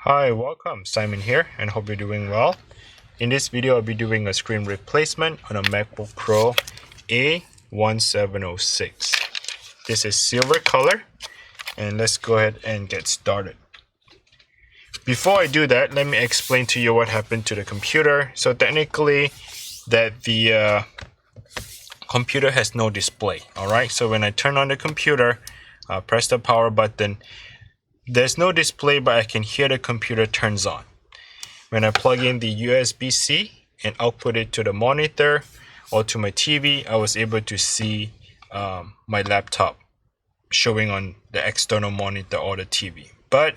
Hi, welcome. Simon here and hope you're doing well. In this video, I'll be doing a screen replacement on a MacBook Pro A1706. This is silver color and let's go ahead and get started. Before I do that, let me explain to you what happened to the computer. So technically that the computer has no display. Alright, so when I turn on the computer, press the power button, there's no display, but I can hear the computer turns on. When I plug in the USB-C and output it to the monitor or to my TV, I was able to see my laptop showing on the external monitor or the TV. But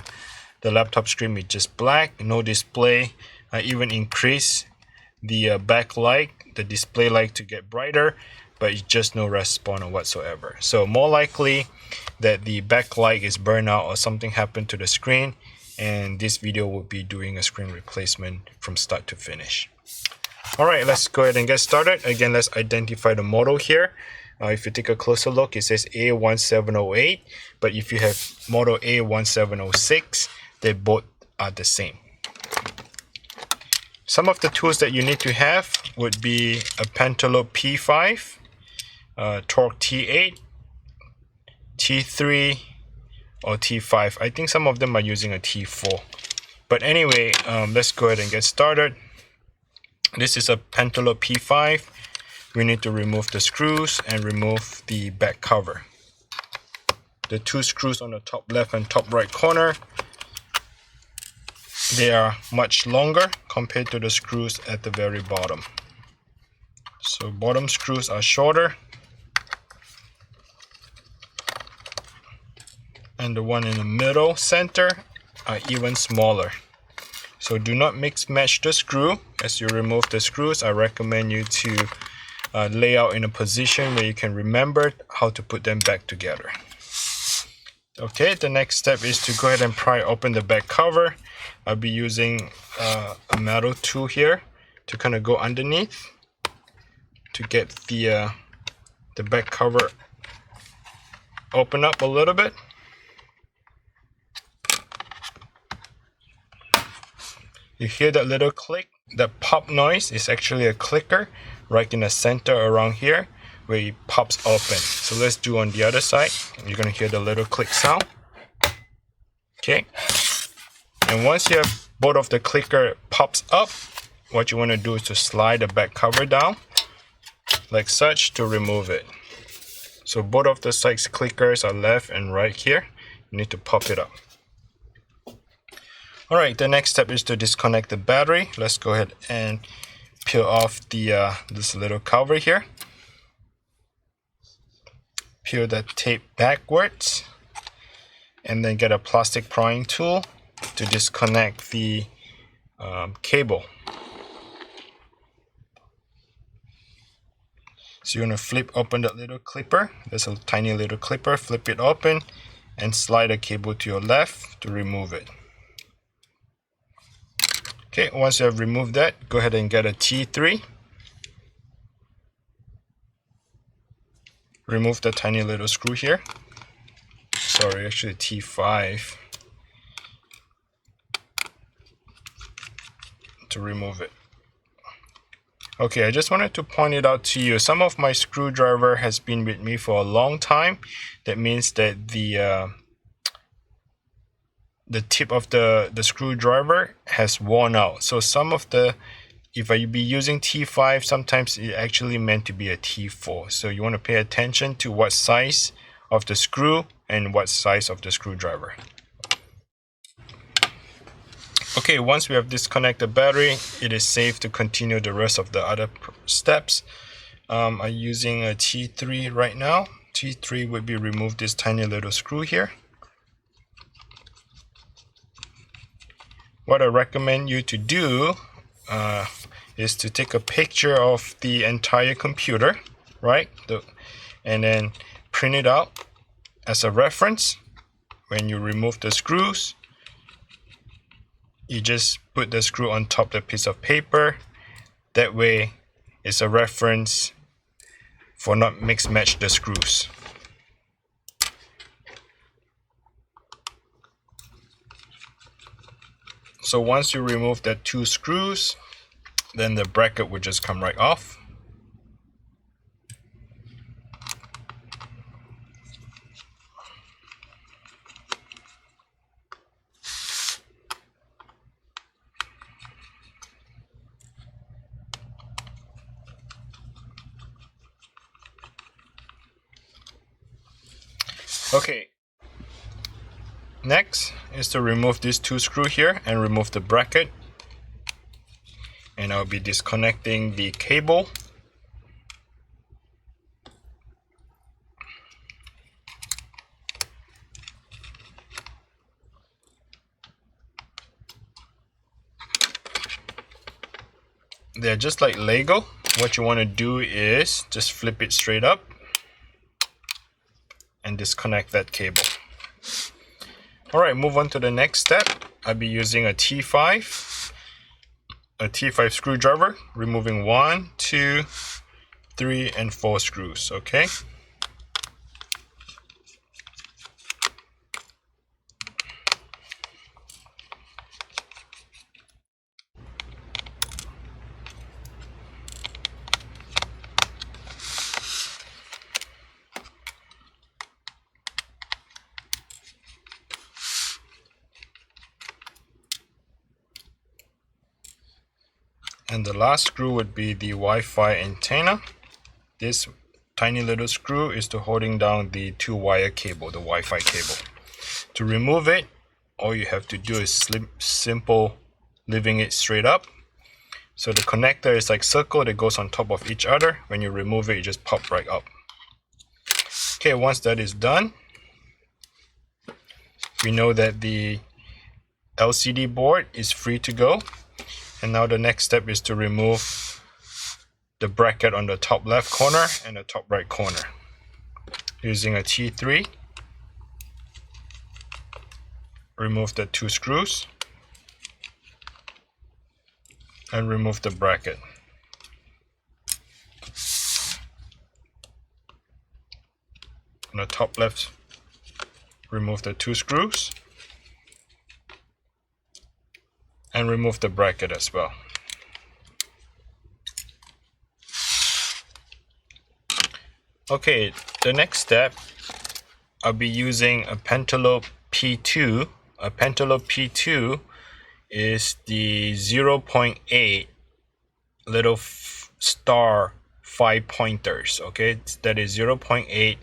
the laptop screen is just black, no display. I even increased the backlight, the display light to get brighter, but it's just no response whatsoever. So more likely that the backlight is burned out or something happened to the screen, and this video will be doing a screen replacement from start to finish. Alright, let's go ahead and get started. Again, let's identify the model here. If you take a closer look, it says A1708, but if you have model A1706, they both are the same. Some of the tools that you need to have would be a Pentalope P5, Torque T8, T3, or T5. I think some of them are using a T4. But anyway, let's go ahead and get started. This is a Pentalope P5. We need to remove the screws and remove the back cover. The two screws on the top left and top right corner, they are much longer compared to the screws at the very bottom. So bottom screws are shorter, and the one in the middle center are even smaller. So do not mix match the screw. As you remove the screws, I recommend you to lay out in a position where you can remember how to put them back together. Okay, the next step is to go ahead and pry open the back cover. I'll be using a metal tool here to kind of go underneath to get the back cover open up a little bit. You hear that little click, that pop noise is actually a clicker right in the center around here where it pops open. So let's do on the other side. You're going to hear the little click sound. Okay. And once you have both of the clicker pops up, what you want to do is to slide the back cover down like such to remove it. So both of the sides clickers are left and right here. You need to pop it up. Alright, the next step is to disconnect the battery. Let's go ahead and peel off the this little cover here. Peel that tape backwards and then get a plastic prying tool to disconnect the cable. So you're going to flip open that little clipper. There's a tiny little clipper. Flip it open and slide the cable to your left to remove it. Okay, once you have removed that, go ahead and get a T3. Remove the tiny little screw here. Sorry, actually T5. To remove it. Okay, I just wanted to point it out to you. Some of my screwdriver has been with me for a long time. That means that the tip of the screwdriver has worn out. So some of the, if I be using T5, sometimes it actually meant to be a T4. So you want to pay attention to what size of the screw and what size of the screwdriver. Okay, once we have disconnected the battery, it is safe to continue the rest of the other steps. I'm using a T3 right now. T3 would be remove this tiny little screw here. What I recommend you to do is to take a picture of the entire computer, right? And then print it out as a reference. When you remove the screws, you just put the screw on top of the piece of paper. That way, it's a reference for not mix match the screws. So once you remove that 2 screws, then the bracket will just come right off. Okay, next is to remove these 2 screws here and remove the bracket. And I'll be disconnecting the cable. They're just like Lego. What you want to do is just flip it straight up and disconnect that cable. Alright, move on to the next step. I'll be using a T5 screwdriver, removing 1, 2, 3, and 4 screws, okay? And the last screw would be the Wi-Fi antenna. This tiny little screw is to holding down the 2-wire cable, the Wi-Fi cable. To remove it, all you have to do is simple leaving it straight up. So the connector is like circle that goes on top of each other. When you remove it, it just pop right up. Okay, once that is done, we know that the LCD board is free to go. And now the next step is to remove the bracket on the top left corner and the top right corner. Using a T3, remove the 2 screws and remove the bracket. On the top left, remove the 2 screws and remove the bracket as well. Okay, the next step, I'll be using a Pentalope P5. A Pentalope P5 is the 0.8 little star 5 pointers, okay? That is 0.8,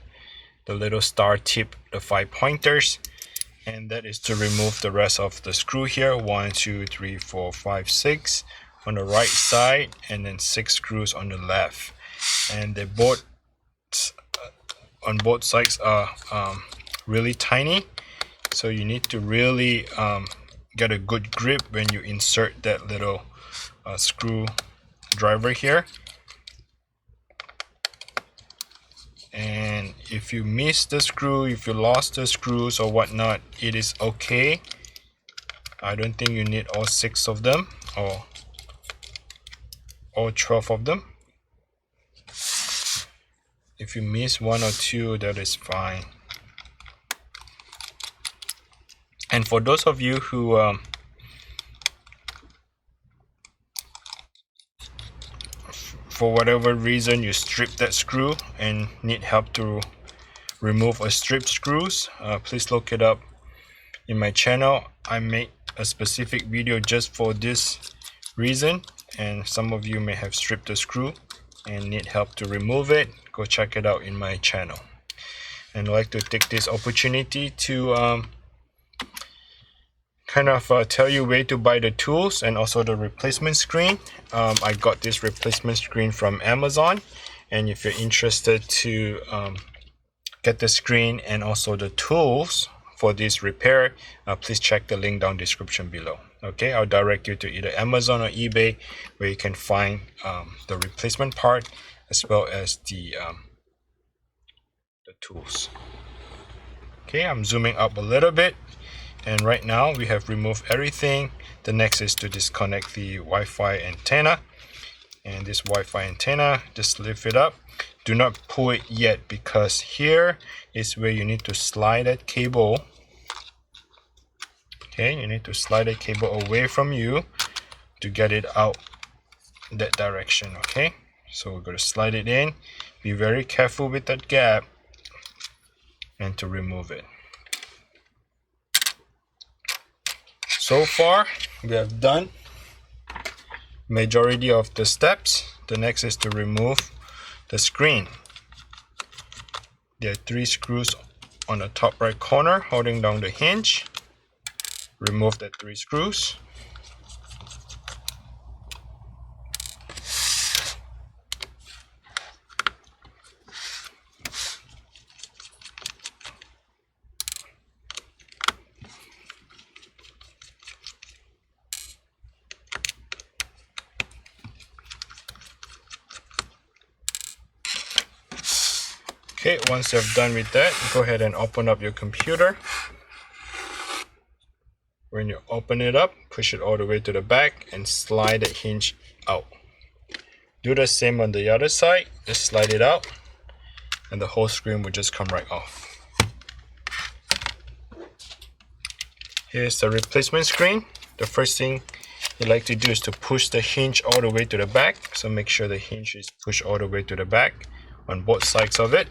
the little star tip, the 5 pointers. And that is to remove the rest of the screw here. 1, 2, 3, 4, 5, 6 on the right side, and then 6 screws on the left. And they both on both sides are really tiny, so you need to really get a good grip when you insert that little screw driver here. And if you miss the screw, if you lost the screws or whatnot, it is okay. I don't think you need all 6 of them or all 12 of them. If you miss 1 or 2, that is fine. And for those of you who for whatever reason you strip that screw and need help to remove a strip screws, please look it up in my channel. I made a specific video just for this reason, and some of you may have stripped the screw and need help to remove it. Go check it out in my channel. And I'd like to take this opportunity to kind of tell you where to buy the tools and also the replacement screen. I got this replacement screen from Amazon, and if you're interested to get the screen and also the tools for this repair, please check the link down description below. Okay, I'll direct you to either Amazon or eBay, where you can find the replacement part as well as the tools. Okay, I'm zooming up a little bit. And right now we have removed everything. The next is to disconnect the Wi-Fi antenna. And this Wi-Fi antenna, just lift it up. Do not pull it yet, because here is where you need to slide that cable. Okay, you need to slide the cable away from you to get it out that direction. Okay, so we're going to slide it in. Be very careful with that gap and to remove it. So far we have done majority of the steps. The next is to remove the screen. There are 3 screws on the top right corner holding down the hinge. Remove the 3 screws. Okay, once you're done with that, go ahead and open up your computer. When you open it up, push it all the way to the back and slide the hinge out. Do the same on the other side. Just slide it out and the whole screen will just come right off. Here's the replacement screen. The first thing you like to do is to push the hinge all the way to the back. So make sure the hinge is pushed all the way to the back on both sides of it.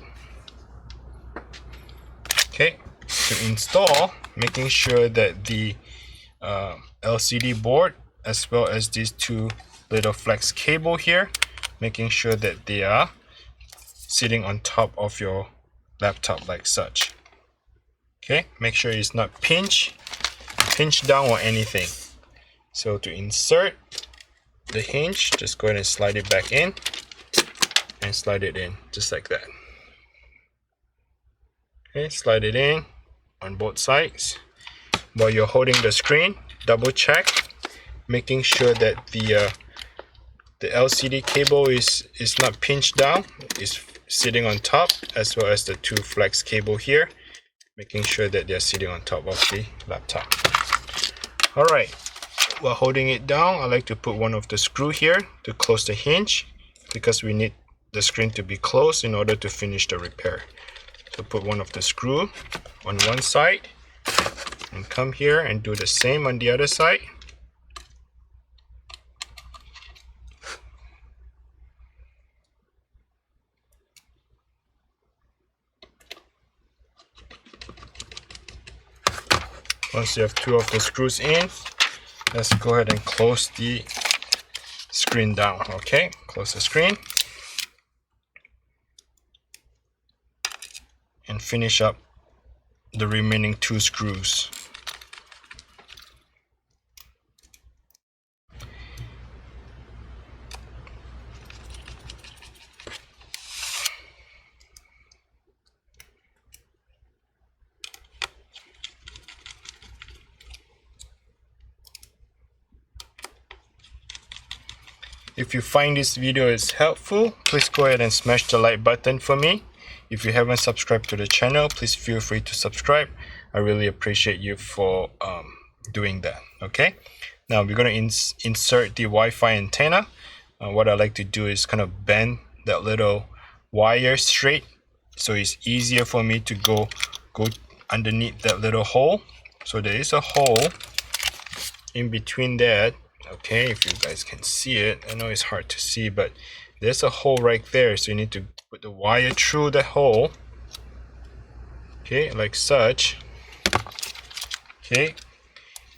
Okay, to install, making sure that the LCD board as well as these 2 little flex cable here, making sure that they are sitting on top of your laptop like such. Okay, make sure it's not pinched down or anything. So to insert the hinge, just go ahead and slide it back in and slide it in just like that. Okay, slide it in on both sides. While you're holding the screen, double check, making sure that the LCD cable is not pinched down, is sitting on top, as well as the 2 flex cable here, making sure that they're sitting on top of the laptop. Alright, while holding it down, I like to put one of the screw here to close the hinge, because we need the screen to be closed in order to finish the repair. So put one of the screw on one side and come here and do the same on the other side. Once you have 2 of the screws in, let's go ahead and close the screen down. Okay, close the screen and finish up the remaining 2 screws. If you find this video is helpful, please go ahead and smash the like button for me. If you haven't subscribed to the channel, please feel free to subscribe. I really appreciate you for doing that. Okay, now we're going to insert the Wi-Fi antenna. What I like to do is kind of bend that little wire straight, so it's easier for me to go underneath that little hole. So there is a hole in between that. Okay, if you guys can see it, I know it's hard to see, but there's a hole right there, so you need to put the wire through the hole. Okay, like such. Okay,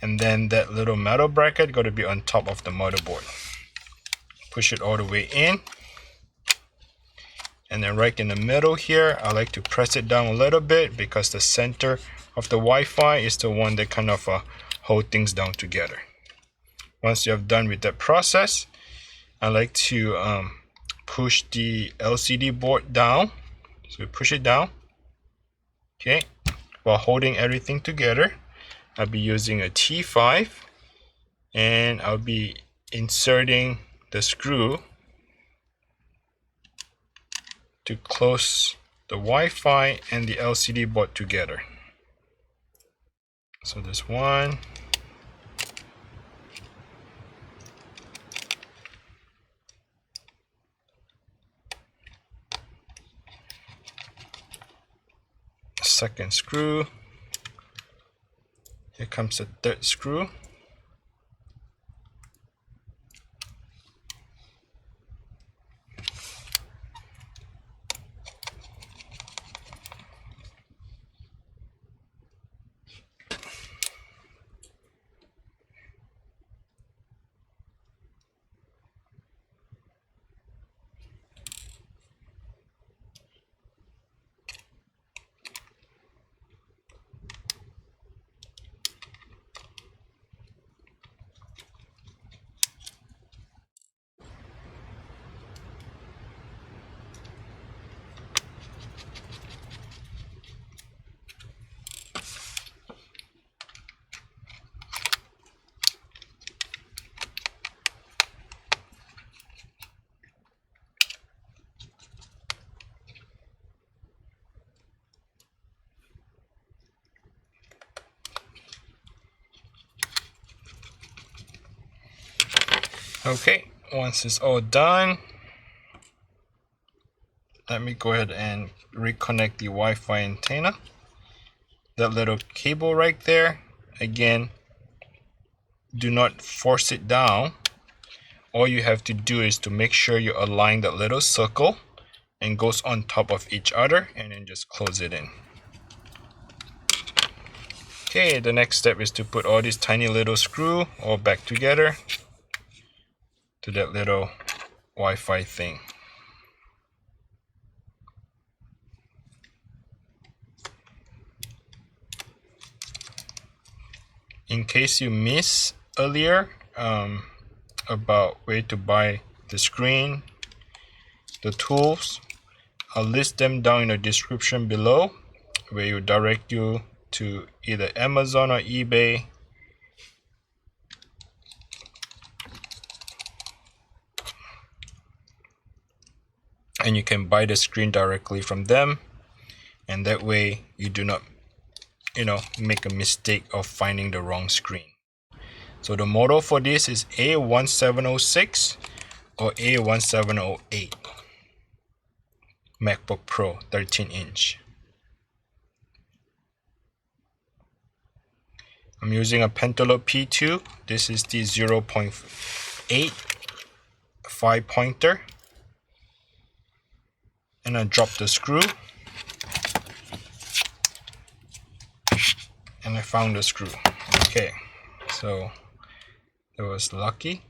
and then that little metal bracket got to be on top of the motherboard. Push it all the way in, and then right in the middle here, I like to press it down a little bit, because the center of the Wi-Fi is the one that kind of hold things down together. Once you have done with that process, I like to push the LCD board down. So push it down. Okay, while holding everything together, I'll be using a T5, and I'll be inserting the screw to close the Wi-Fi and the LCD board together. So there's one. Second screw. Here comes the third screw. Okay, once it's all done, let me go ahead and reconnect the Wi-Fi antenna. That little cable right there, again, do not force it down. All you have to do is to make sure you align that little circle and goes on top of each other, and then just close it in. Okay, the next step is to put all these tiny little screws all back together to that little Wi-Fi thing. In case you missed earlier about where to buy the screen, the tools, I'll list them down in the description below, where will direct you to either Amazon or eBay. And you can buy the screen directly from them, and that way you do not, make a mistake of finding the wrong screen. So the model for this is A1706 or A1708 MacBook Pro 13-inch. I'm using a Pentalope P5. This is the 0.8 5-pointer. And I drop the screw. And I found the screw. Okay, so that was lucky.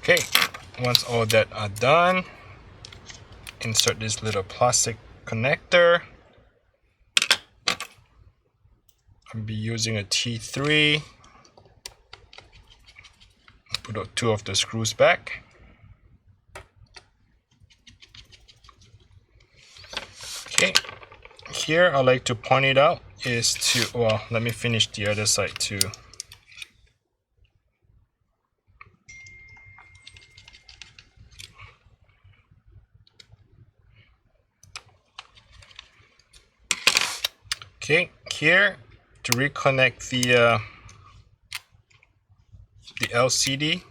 Okay, once all that are done, insert this little plastic connector. I'll be using a T3. Put 2 of the screws back. Okay, here I like to point it out is to, well, let me finish the other side too. Okay, here to reconnect the LCD,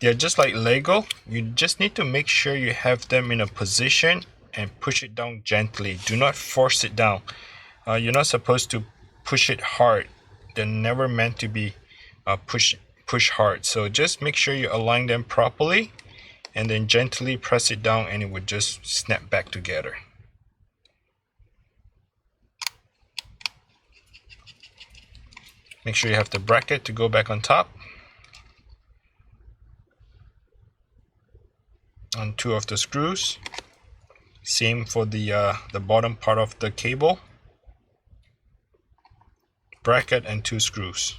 they're just like Lego. You just need to make sure you have them in a position and push it down gently. Do not force it down. You're not supposed to push it hard. They're never meant to be push hard. So just make sure you align them properly and then gently press it down and it would just snap back together. Make sure you have the bracket to go back on top. On 2 of the screws. Same for the bottom part of the cable. Bracket and 2 screws.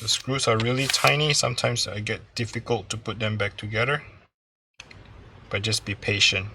The screws are really tiny. Sometimes it gets difficult to put them back together. But just be patient.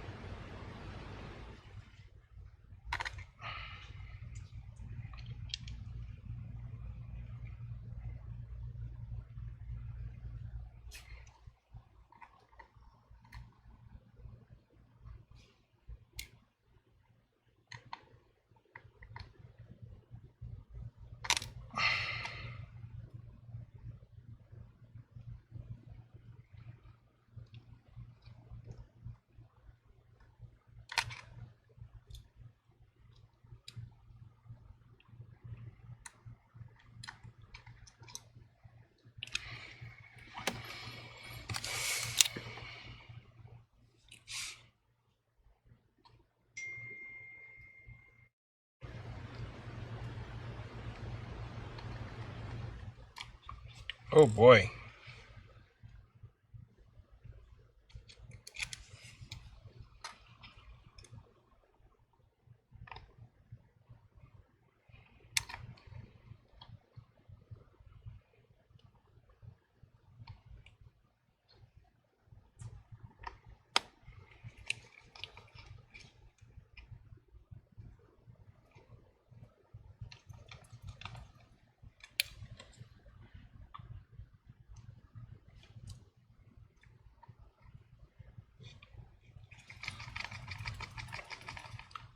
Oh boy.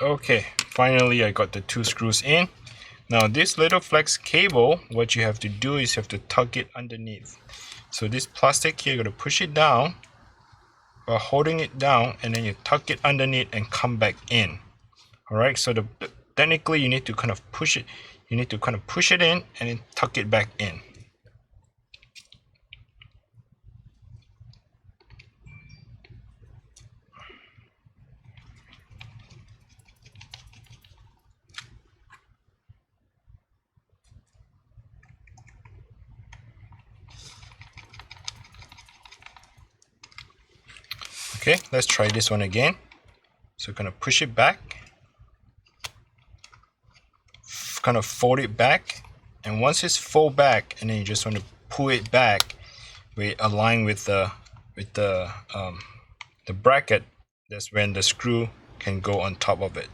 Okay, finally I got the 2 screws in. Now this little flex cable, what you have to do is you have to tuck it underneath. So this plastic here, you're going to push it down while holding it down, and then you tuck it underneath and come back in. Alright, so technically you need to kind of push it. You need to kind of push it in and then tuck it back in. Okay, let's try this one again. So kind of push it back, kind of fold it back, and once it's fold back, and then you just want to pull it back, we align with the bracket. That's when the screw can go on top of it.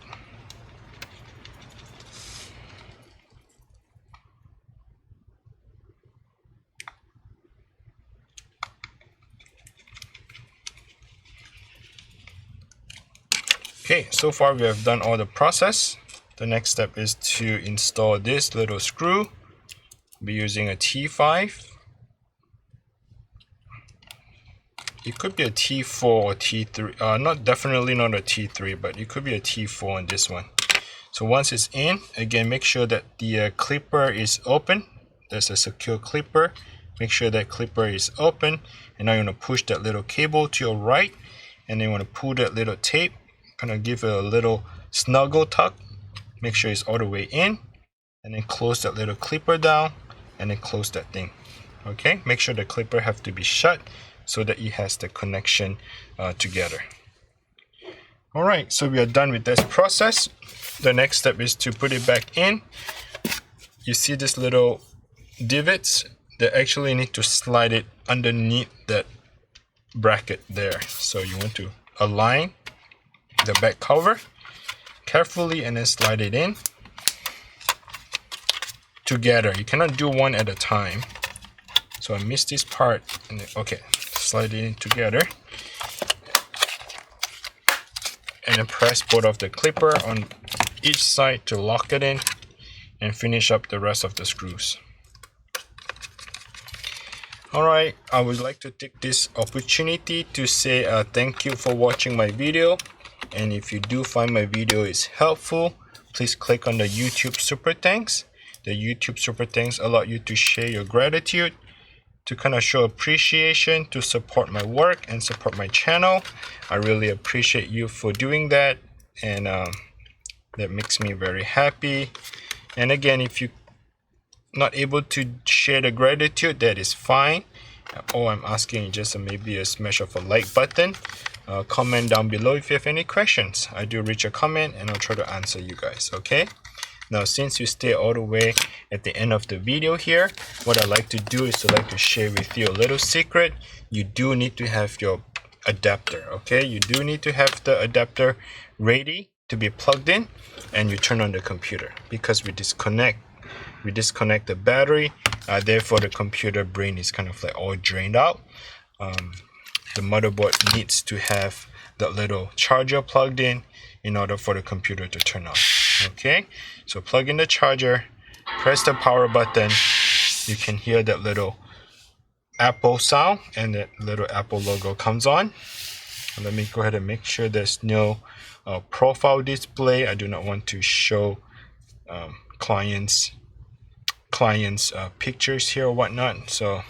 Okay, so far we have done all the process. The next step is to install this little screw. We'll be using a T5. It could be a T4 or T3. Definitely not a T3, but it could be a T4 on this one. So once it's in, again, make sure that the clipper is open. There's a secure clipper. Make sure that clipper is open. And now you want to push that little cable to your right, and then you want to pull that little tape. Kind of give it a little snuggle tuck. Make sure it's all the way in, and then close that little clipper down, and then close that thing. Okay, make sure the clipper have to be shut so that it has the connection together. All right, so we are done with this process. The next step is to put it back in. You see this little divots? They actually need to slide it underneath that bracket there. So you want to align the back cover carefully and then slide it in together. You cannot do one at a time. So I missed this part. And then, okay, slide it in together, and then press both of the clipper on each side to lock it in, and finish up the rest of the screws. Alright, I would like to take this opportunity to say thank you for watching my video. And if you do find my video is helpful, please click on the YouTube Super Thanks. The YouTube Super Thanks allow you to share your gratitude, to kind of show appreciation, to support my work and support my channel. I really appreciate you for doing that, and that makes me very happy. And again, if you're not able to share the gratitude, that is fine. All I'm asking is just maybe a smash of a like button. Comment down below if you have any questions. I do read your comment and I'll try to answer you guys, okay? Now, since you stay all the way at the end of the video here, what I like to do is to like to share with you a little secret. You do need to have your adapter, okay? You do need to have the adapter ready to be plugged in, and you turn on the computer, because we disconnect the battery, therefore the computer brain is kind of like all drained out. The motherboard needs to have that little charger plugged in order for the computer to turn on. Okay, so plug in the charger, press the power button. You can hear that little Apple sound, and that little Apple logo comes on. Let me go ahead and make sure there's no profile display. I do not want to show clients pictures here or whatnot. So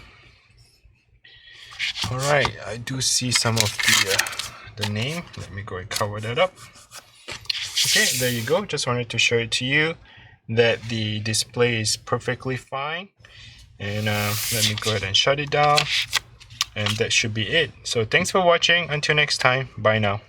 all right, I do see some of the name. Let me go and cover that up. Okay, there you go. Just wanted to show it to you that the display is perfectly fine. And let me go ahead and shut it down, and that should be it. So thanks for watching. Until next time, bye now.